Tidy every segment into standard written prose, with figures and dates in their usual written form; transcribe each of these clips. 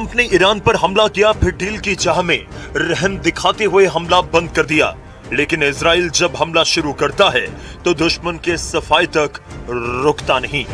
Trump ने Iran पर हमला किया, फिर डील की चाह में रहम दिखाते हुए हमला बंद कर दिया। लेकिन इजराइल जब हमला शुरू करता है तो दुश्मन के सफाई तक रुकता नहीं।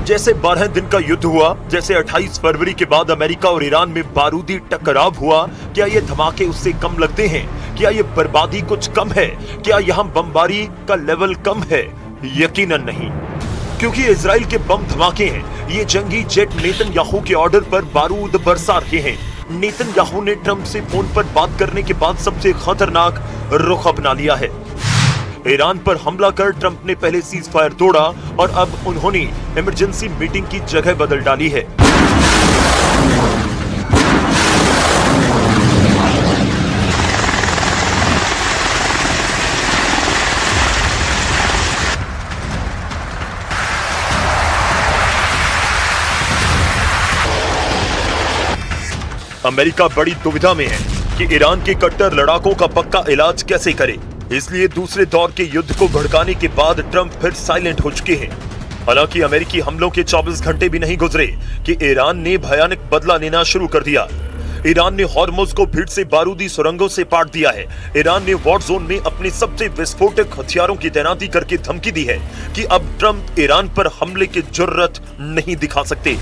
जैसे 12 दिन का युद्ध हुआ, जैसे 28 फरवरी के बाद अमेरिका और ईरान में बारूदी टकराव हुआ, क्या ये धमाके उससे कम लगते हैं? क्या ये बर्बादी कुछ कम है? क्या यहाँ बमबारी का लेवल कम है? यकीनन नहीं, क्योंकि इजराइल के बम धमाके हैं। ये जंगी जेट नेतन्याहू के ऑर्डर पर बारूद बरसा रहे हैं। नेतन्याहू ने ट्रंप से फोन पर बात करने के बाद सबसे खतरनाक रुख अपना लिया है। ईरान पर हमला कर ट्रंप ने पहले सीज फायर तोड़ा और अब उन्होंने इमरजेंसी मीटिंग की जगह बदल डाली है। अमेरिका बड़ी दुविधा में है कि ईरान के कट्टर लड़ाकों का पक्का इलाज कैसे करे। इसलिए दूसरे दौर के युद्ध को भड़काने के बाद ट्रंप फिर साइलेंट हो चुके हैं। हालांकि अमेरिकी हमलों के 24 घंटे भी नहीं गुजरे कि ईरान ने भयानक बदला लेना शुरू कर दिया। ईरान ने हॉर्मुज़ को फिर से बारूदी सुरंगों से पाट दिया है। ईरान ने वॉर जोन में अपने सबसे विस्फोटक हथियारों की तैनाती करके धमकी दी है कि अब ट्रंप ईरान पर हमले की जुर्रत नहीं दिखा सकते।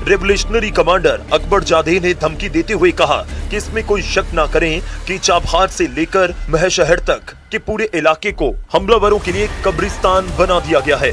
रेवोल्यूशनरी कमांडर अकबर जादेह ने धमकी देते हुए कहा कि इसमें कोई शक ना करें कि चाबहार से लेकर महशहर तक के पूरे इलाके को हमलावरों के लिए कब्रिस्तान बना दिया गया है।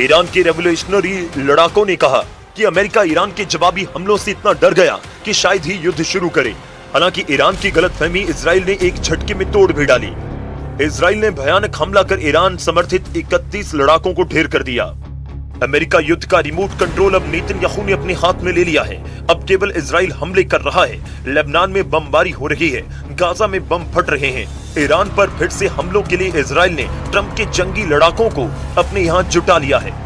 ईरान के रेवोल्यूशनरी लड़ाकों ने कहा कि अमेरिका ईरान के जवाबी हमलों से इतना डर गया कि शायद ही युद्ध शुरू करे। हालांकि ईरान की गलतफहमी इजराइल ने एक झटके में तोड़ भी डाली। इजराइल ने भयानक हमला कर ईरान समर्थित 31 लड़ाकों को ढेर कर दिया। अमेरिका युद्ध का रिमोट कंट्रोल अब नेतन्याहू ने अपने हाथ में ले लिया है। अब केवल इजराइल हमले कर रहा है। लेबनान में बमबारी हो रही है, गाजा में बम फट रहे हैं। ईरान पर फिर से हमलों के लिए इजराइल ने ट्रंप के जंगी लड़ाकों को अपने यहाँ जुटा लिया है।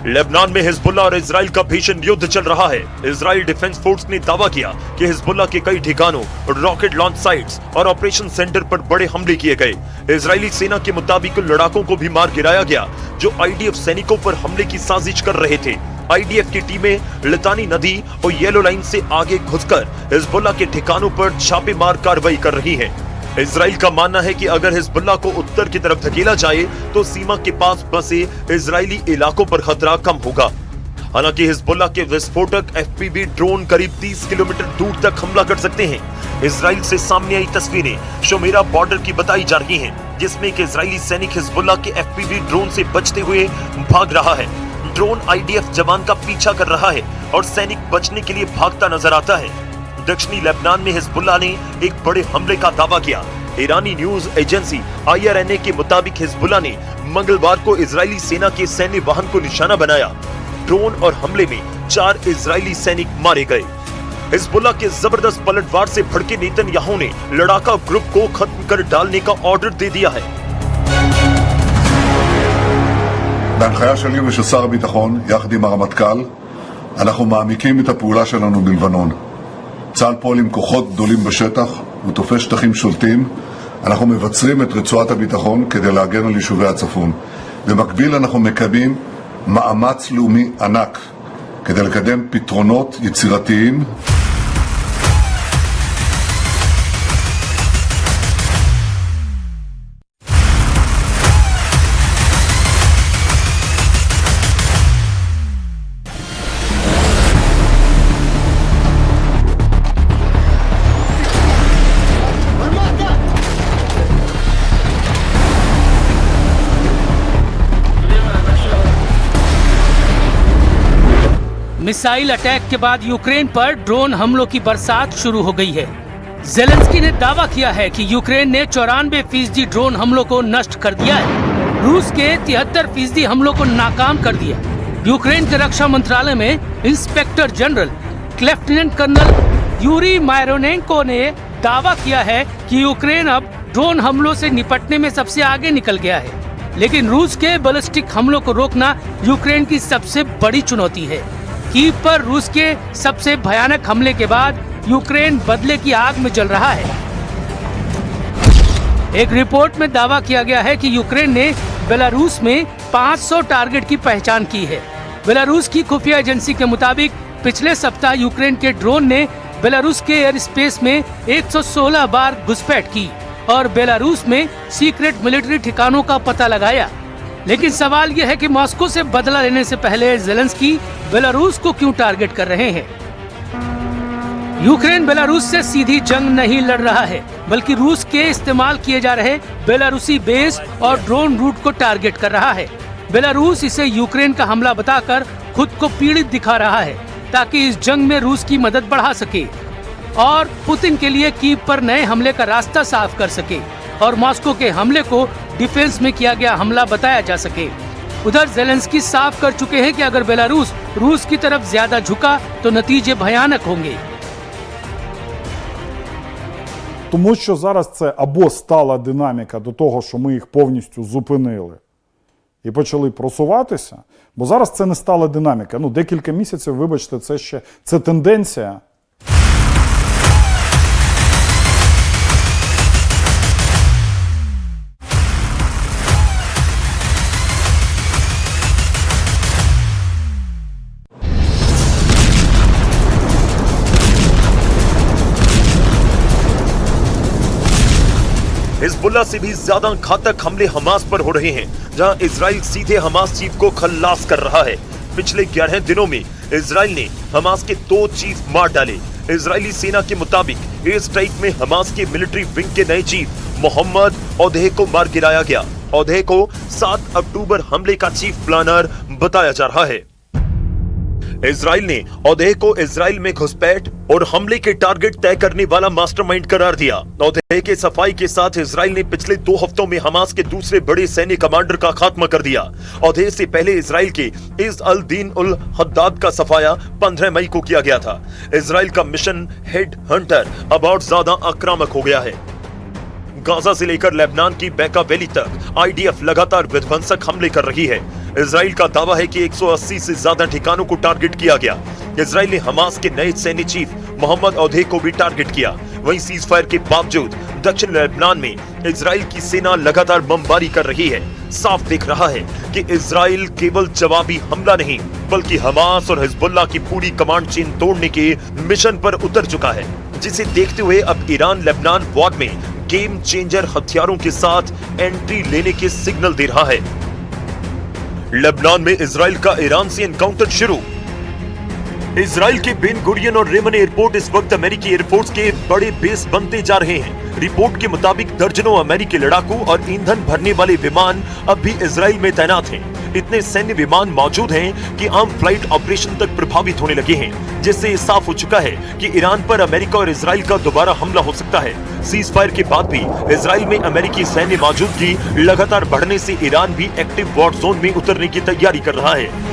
लेबनान में हिजबुल्ला और इजराइल का भीषण युद्ध चल रहा है। इजराइल डिफेंस फोर्स ने दावा किया कि हिजबुल्ला के कई ठिकानों, रॉकेट लॉन्च साइट्स और ऑपरेशन सेंटर पर बड़े हमले किए गए। इजरायली सेना के मुताबिक लड़ाकों को भी मार गिराया गया जो आईडीएफ सैनिकों पर हमले की साजिश कर रहे थे। आईडीएफ की टीमें लितानी नदी और येलो लाइन से आगे घुसकर हिजबुल्ला के ठिकानों पर छापेमार कार्रवाई कर रही है। इजराइल का मानना है कि अगर हिजबुल्ला को उत्तर की तरफ धकेला जाए तो सीमा के पास बसे इजरायली इलाकों पर खतरा कम होगा। हालांकि हिजबुल्ला के विस्फोटक एफपीवी ड्रोन करीब 30 किलोमीटर दूर तक हमला कर सकते हैं। इजराइल से सामने आई तस्वीरें शोमेरा बॉर्डर की बताई जा रही हैं, जिसमें एक इजरायली सैनिक हिजबुल्ला के एफपीवी ड्रोन से बचते हुए भाग रहा है। ड्रोन आईडीएफ जवान का पीछा कर रहा है और सैनिक बचने के लिए भागता नजर आता है। दक्षिणी लेबनान में हिजबुल्ला ने एक बड़े हमले का दावा किया। ईरानी न्यूज एजेंसी IRNA के मुताबिक हिजबुल्ला ने मंगलवार को इजरायली सेना के सैन्य वाहन को निशाना बनाया। ड्रोन और हमले में 4 इजरायली सैनिक मारे गए। हिजबुल्ला के जबरदस्त पलटवार से भड़के नेतन्याहू ने लड़ाका ग्रुप को खत्म कर डालने का ऑर्डर दे दिया है। בהנחיה שלי ושל שר הביטחון, יחד עם הרמטכ"ל, אנחנו מעמיקים את הפעולה שלנו בלבנון. צה"ל פועל עם כוחות גדולים בשטח ותופס שטחים שולטים. אנחנו מבצרים את רצועת הביטחון כדי להגן על יישובי הצפון. במקביל אנחנו מקיימים מאמץ לאומי ענק כדי לקדם פתרונות יצירתיים. मिसाइल अटैक के बाद यूक्रेन पर ड्रोन हमलों की बरसात शुरू हो गई है। जेलेंस्की ने दावा किया है कि यूक्रेन ने 94% ड्रोन हमलों को नष्ट कर दिया है। रूस के 73% हमलों को नाकाम कर दिया। यूक्रेन के रक्षा मंत्रालय में inspector general lieutenant colonel Yuri Myronenko ने दावा किया है कि यूक्रेन अब ड्रोन हमलों से निपटने में सबसे आगे निकल गया है। लेकिन रूस के बैलिस्टिक हमलों को रोकना यूक्रेन की सबसे बड़ी चुनौती है। कीव पर रूस के सबसे भयानक हमले के बाद यूक्रेन बदले की आग में जल रहा है। एक रिपोर्ट में दावा किया गया है कि यूक्रेन ने बेलारूस में 500 टारगेट की पहचान की है। बेलारूस की खुफिया एजेंसी के मुताबिक पिछले सप्ताह यूक्रेन के ड्रोन ने बेलारूस के एयर स्पेस में 116 बार घुसपैठ की और बेलारूस में सीक्रेट मिलिट्री ठिकानों का पता लगाया। लेकिन सवाल यह है कि मॉस्को से बदला लेने से पहले ज़ेलेंस्की बेलारूस को क्यों टारगेट कर रहे हैं। यूक्रेन बेलारूस से सीधी जंग नहीं लड़ रहा है, बल्कि रूस के इस्तेमाल किए जा रहे बेलारूसी बेस और ड्रोन रूट को टारगेट कर रहा है। बेलारूस इसे यूक्रेन का हमला बताकर खुद को पीड़ित दिखा रहा है ताकि इस जंग में रूस की मदद बढ़ा सके और पुतिन के लिए कीव पर नए हमले का रास्ता साफ कर सके और मॉस्को के हमले को डिफेंस में किया गया हमला बताया जा सके। उधर ज़ेलेंस्की साफ कर चुके हैं कि अगर बेलारूस रूस की तरफ ज्यादा झुका तो नतीजे भयानक होंगे। Тому що зараз це або стала динаміка до того, що ми їх повністю зупинили і почали просуватися, бо зараз це не стала динаміка. Ну, декілька місяців, вибачте, це тенденція. हिजबुल्लाह से भी ज्यादा घातक हमले हमास पर हो रहे हैं, जहां इजराइल सीधे हमास चीफ को खल्लास कर रहा है। पिछले 11 दिनों में इजराइल ने हमास के 2 चीफ मार डाले। इजरायली सेना के मुताबिक एयर स्ट्राइक में हमास के मिलिट्री विंग के नए चीफ मोहम्मद औदेह को मार गिराया गया। औदेह को 7 अक्टूबर हमले का चीफ प्लानर बताया जा रहा है। इजराइल ने औदेह को इजराइल में घुसपैठ और हमले के टारगेट तय करने वाला मास्टरमाइंड करार दिया। औदेह के सफाई के साथ इजराइल ने पिछले 2 हफ्तों में हमास के दूसरे बड़े सैन्य कमांडर का खात्मा कर दिया। औदेह से पहले इजराइल के is Al Deen ul Haddad का सफाया 15 मई को किया गया था। इजराइल का मिशन हेड हंटर अब और ज्यादा आक्रामक हो गया है। गाजा से लेकर लेबनान की बैका वैली तक आईडीएफ लगातार विध्वंसक हमले कर रही है। इजराइल का दावा है कि 180 से ज्यादा ठिकानों को टारगेट किया गया। इजराइल ने हमास के नए सैन्य चीफ मोहम्मद औदेह को भी टारगेट किया। वहीं सीज फायर के बावजूद दक्षिण लेबनान में इजराइल की सेना लगातार बमबारी कर रही है। साफ दिख रहा है कि इजराइल केवल जवाबी हमला नहीं, बल्कि हमास और हिजबुल्लाह की पूरी कमांड चेन तोड़ने के मिशन पर उतर चुका है, जिसे देखते हुए अब ईरान लेबनान वॉर में गेम चेंजर हथियारों के साथ एंट्री लेने के सिग्नल दे रहा है। लेबनान में इजराइल का ईरान से एनकाउंटर शुरू। इजराइल के बेन गुरियन और रेमन एयरपोर्ट इस वक्त अमेरिकी एयरफोर्स के बड़े बेस बनते जा रहे हैं। रिपोर्ट के मुताबिक दर्जनों अमेरिकी लड़ाकू और ईंधन भरने वाले विमान अब भी इजराइल में तैनात हैं। इतने सैन्य विमान मौजूद हैं कि आम फ्लाइट ऑपरेशन तक प्रभावित होने लगे हैं, जिससे ये साफ हो चुका है कि ईरान पर अमेरिका और इजराइल का दोबारा हमला हो सकता है। सीज फायर के बाद भी इजराइल में अमेरिकी सैन्य मौजूदगी लगातार बढ़ने से ईरान भी एक्टिव वॉर जोन में उतरने की तैयारी कर रहा है।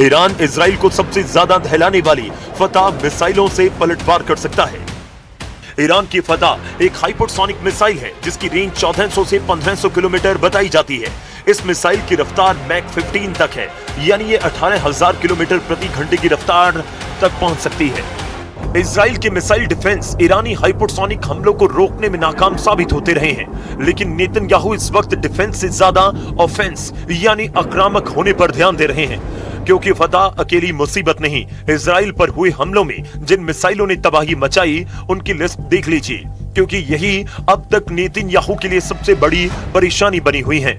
ईरान इजराइल को सबसे ज्यादा दहलाने वाली फतह मिसाइलों से पलटवार कर सकता है। ईरान की फतह एक हाइपरसोनिक मिसाइल है जिसकी रेंज 1400 से 1500 किलोमीटर बताई जाती है। इस मिसाइल की रफ्तार मैक 15 तक है, यानी ये 18,000 किलोमीटर प्रति घंटे की रफ्तार तक पहुंच सकती है। इजराइल के मिसाइल डिफेंस ईरानी हाइपरसोनिक हमलों को रोकने में नाकाम साबित होते रहे हैं, लेकिन नेतन्याहू इस वक्त डिफेंस से ज्यादा ऑफेंस यानी आक्रामक होने पर ध्यान दे रहे हैं, क्योंकि फतह अकेली मुसीबत नहीं। इजराइल पर हुए हमलों में जिन मिसाइलों ने तबाही मचाई उनकी लिस्ट देख लीजिए, क्योंकि यही अब तक नेतन्याहू के लिए सबसे बड़ी परेशानी बनी हुई है।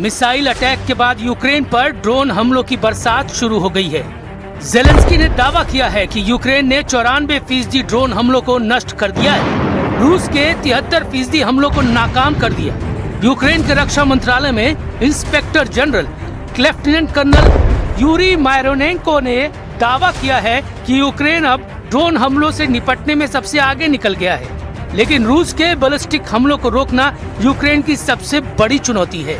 मिसाइल अटैक के बाद यूक्रेन पर ड्रोन हमलों की बरसात शुरू हो गई है। जेलेंस्की ने दावा किया है कि यूक्रेन ने 94% ड्रोन हमलों को नष्ट कर दिया है। रूस के 73% हमलों को नाकाम कर दिया। यूक्रेन के रक्षा मंत्रालय में inspector general lieutenant colonel Yuri Myronenko ने दावा किया है कि यूक्रेन अब ड्रोन हमलों से निपटने में सबसे आगे निकल गया है, लेकिन रूस के बैलिस्टिक हमलों को रोकना यूक्रेन की सबसे बड़ी चुनौती है।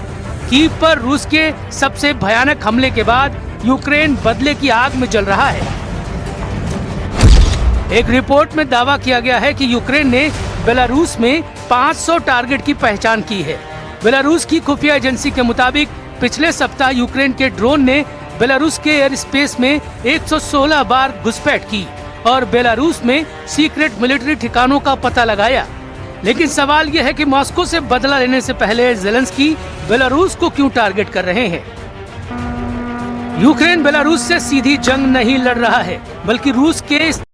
कीव पर रूस के सबसे भयानक हमले के बाद यूक्रेन बदले की आग में जल रहा है। एक रिपोर्ट में दावा किया गया है कि यूक्रेन ने बेलारूस में 500 टारगेट की पहचान की है। बेलारूस की खुफिया एजेंसी के मुताबिक पिछले सप्ताह यूक्रेन के ड्रोन ने बेलारूस के एयर स्पेस में 116 बार घुसपैठ की और बेलारूस में सीक्रेट मिलिट्री ठिकानों का पता लगाया। लेकिन सवाल यह है कि मॉस्को से बदला लेने से पहले जेलेंस्की बेलारूस को क्यों टारगेट कर रहे हैं। यूक्रेन बेलारूस से सीधी जंग नहीं लड़ रहा है, बल्कि रूस के